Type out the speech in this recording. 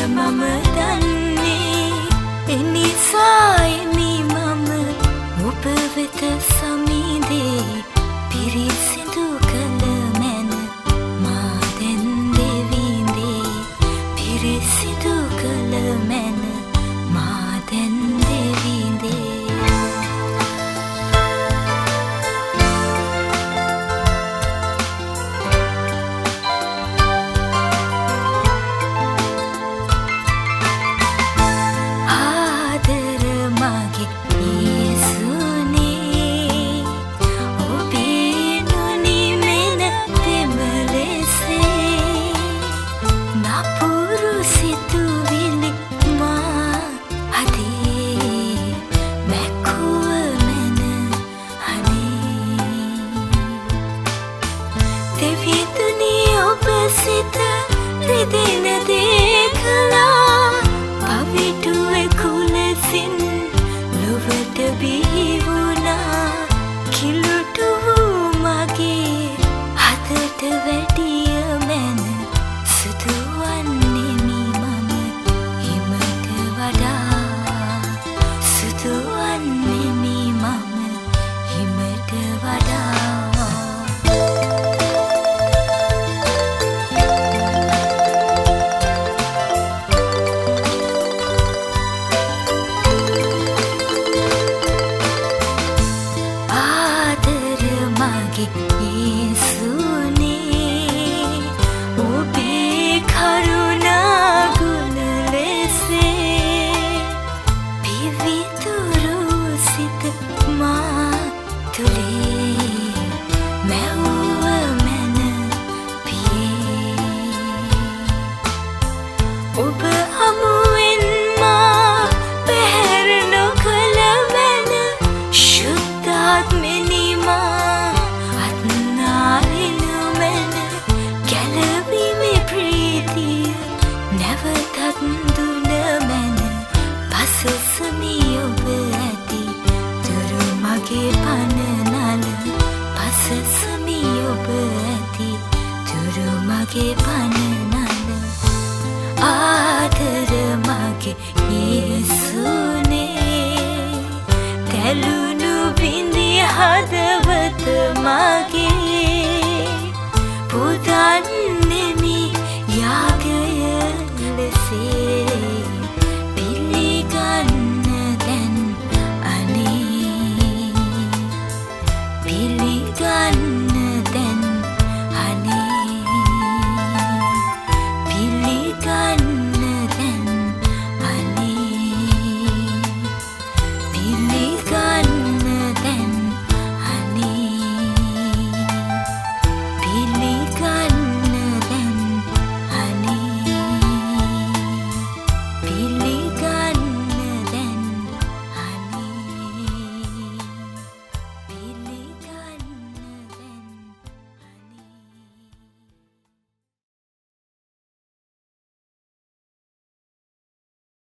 මම දන්නේ එනිසායි මම ඔබ වෙත සමීදේ පිරිසිදු කළ මැන මා දැන් දෙවිඳේ පිරිසිදු කළ මැන මා දැන් දෙවිඳේ රිදෙන දේ කළා පවිටුවෙකු ලෙසින් ලොවට බිහි වුණා කිලුටු වූ මගේ හදට වැටිය මැන සුදු වන්නෙමි මම හිමට වඩා සුදු වන්නෙමි මම හිමට වඩා ඔබ හමුවෙන් මා පැහැර නොකළ මැන ශුද්ධාත්මෙනි මා අත්නාරින මැන ගැලවීමේ ප්‍රීතිය නැවතත් දුන මැන පසසමි ඔබ ඇති දුරු මගේ පන නල පසසමි ඔබ ඇති දුරු මගේ පන නල ආදර මගේ යේසුනේ කැලුණු බිඳි හදවත මගේ පුදා